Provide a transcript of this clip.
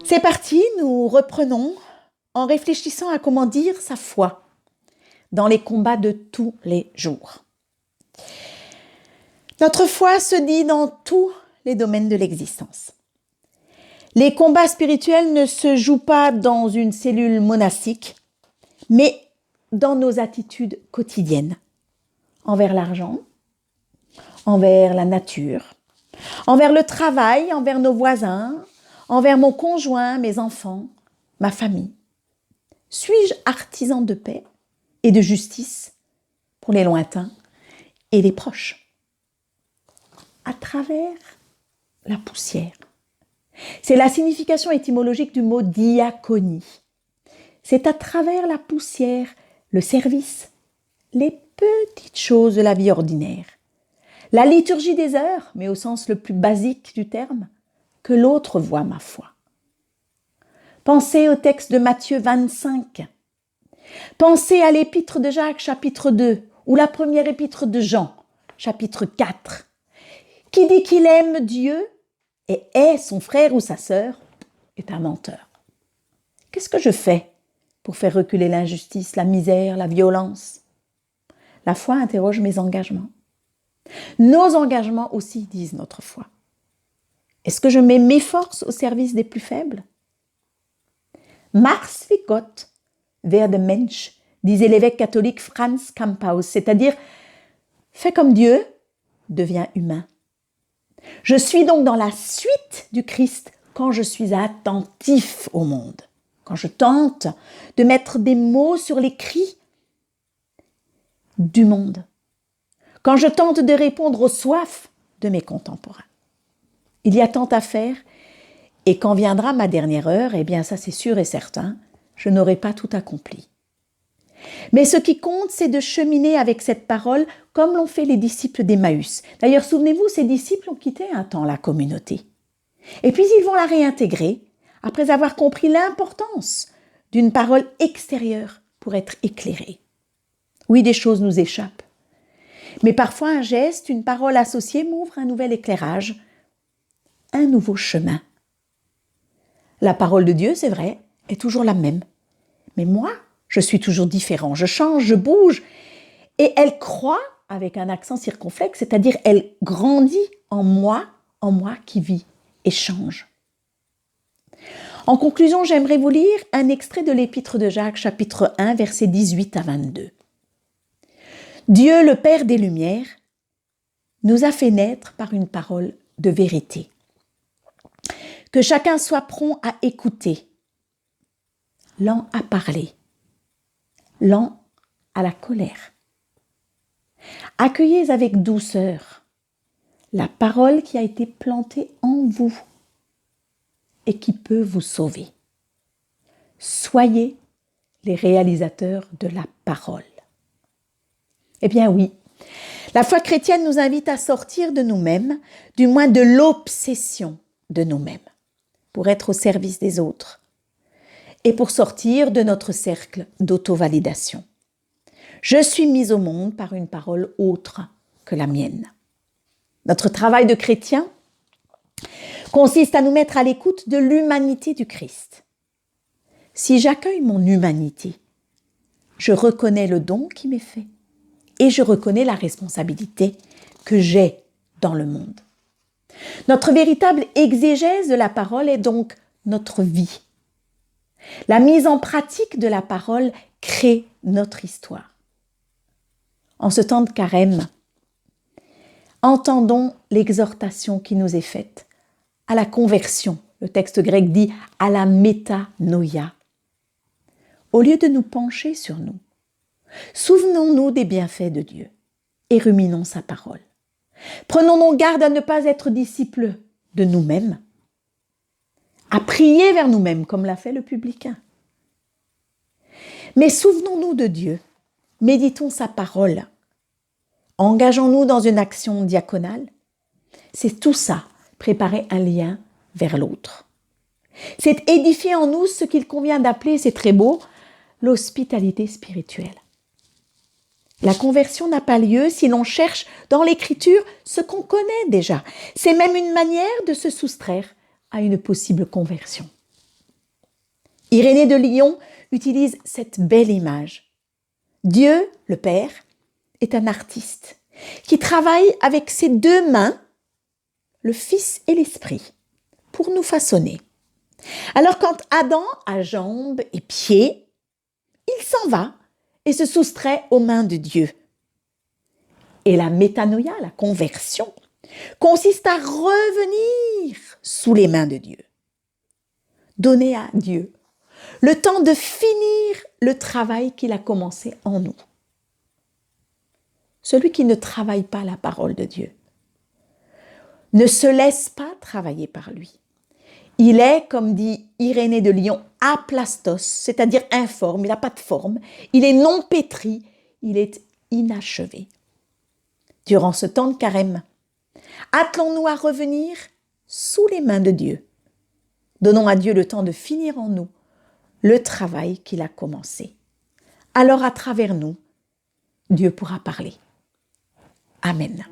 C'est parti, nous reprenons en réfléchissant à comment dire sa foi dans les combats de tous les jours. Notre foi se dit dans tous les domaines de l'existence. Les combats spirituels ne se jouent pas dans une cellule monastique, mais dans nos attitudes quotidiennes, envers l'argent, envers la nature, envers le travail, envers nos voisins, envers mon conjoint, mes enfants, ma famille. Suis-je artisan de paix et de justice pour les lointains et les proches? À travers la poussière. C'est la signification étymologique du mot diaconie. C'est à travers la poussière, le service, les petites choses de la vie ordinaire, la liturgie des heures, mais au sens le plus basique du terme, que l'autre voit ma foi. Pensez au texte de Matthieu 25. Pensez à l'épître de Jacques, chapitre 2, ou la première épître de Jean, chapitre 4. Qui dit qu'il aime Dieu et est son frère ou sa sœur est un menteur. Qu'est-ce que je fais pour faire reculer l'injustice, la misère, la violence? La foi interroge mes engagements. Nos engagements aussi disent notre foi. Est-ce que je mets mes forces au service des plus faibles? Mach's wie Gott, werde Mensch, disait l'évêque catholique Franz Camphaus, c'est-à-dire fais comme Dieu, deviens humain. Je suis donc dans la suite du Christ quand je suis attentif au monde, quand je tente de mettre des mots sur les cris du monde, quand je tente de répondre aux soifs de mes contemporains. Il y a tant à faire, et quand viendra ma dernière heure, eh bien ça c'est sûr et certain, je n'aurai pas tout accompli. Mais ce qui compte, c'est de cheminer avec cette parole comme l'ont fait les disciples d'Emmaüs. D'ailleurs, souvenez-vous, ces disciples ont quitté un temps la communauté. Et puis ils vont la réintégrer après avoir compris l'importance d'une parole extérieure pour être éclairée. Oui, des choses nous échappent. Mais parfois un geste, une parole associée m'ouvre un nouvel éclairage, un nouveau chemin. La parole de Dieu, c'est vrai, est toujours la même. Mais moi, je suis toujours différent. Je change, je bouge. Et elle croît avec un accent circonflexe, c'est-à-dire elle grandit en moi qui vis et change. En conclusion, j'aimerais vous lire un extrait de l'épître de Jacques, chapitre 1, versets 18 à 22. Dieu, le Père des Lumières, nous a fait naître par une parole de vérité. Que chacun soit prompt à écouter, lent à parler, lent à la colère. Accueillez avec douceur la parole qui a été plantée en vous et qui peut vous sauver. Soyez les réalisateurs de la parole. Eh bien oui, la foi chrétienne nous invite à sortir de nous-mêmes, du moins de l'obsession de nous-mêmes, pour être au service des autres et pour sortir de notre cercle d'auto-validation. Je suis mise au monde par une parole autre que la mienne. Notre travail de chrétien consiste à nous mettre à l'écoute de l'humanité du Christ. Si j'accueille mon humanité, je reconnais le don qui m'est fait et je reconnais la responsabilité que j'ai dans le monde. Notre véritable exégèse de la parole est donc notre vie. La mise en pratique de la parole crée notre histoire. En ce temps de carême, entendons l'exhortation qui nous est faite à la conversion. Le texte grec dit à la métanoïa. Au lieu de nous pencher sur nous, souvenons-nous des bienfaits de Dieu et ruminons sa parole. Prenons donc garde à ne pas être disciples de nous-mêmes, à prier vers nous-mêmes comme l'a fait le publicain. Mais souvenons-nous de Dieu, méditons sa parole, engageons-nous dans une action diaconale. C'est tout ça, préparer un lien vers l'autre. C'est édifier en nous ce qu'il convient d'appeler, c'est très beau, l'hospitalité spirituelle. La conversion n'a pas lieu si l'on cherche dans l'Écriture ce qu'on connaît déjà. C'est même une manière de se soustraire à une possible conversion. Irénée de Lyon utilise cette belle image. Dieu, le Père, est un artiste qui travaille avec ses deux mains, le Fils et l'Esprit, pour nous façonner. Alors quand Adam a jambes et pieds, il s'en va et se soustrait aux mains de Dieu. Et la métanoïa, la conversion, consiste à revenir sous les mains de Dieu. Donner à Dieu le temps de finir le travail qu'il a commencé en nous. Celui qui ne travaille pas la parole de Dieu ne se laisse pas travailler par lui. Il est, comme dit Irénée de Lyon, aplastos, c'est-à-dire informe, il n'a pas de forme, il est non pétri, il est inachevé. Durant ce temps de carême, attelons-nous à revenir sous les mains de Dieu. Donnons à Dieu le temps de finir en nous le travail qu'il a commencé. Alors à travers nous, Dieu pourra parler. Amen.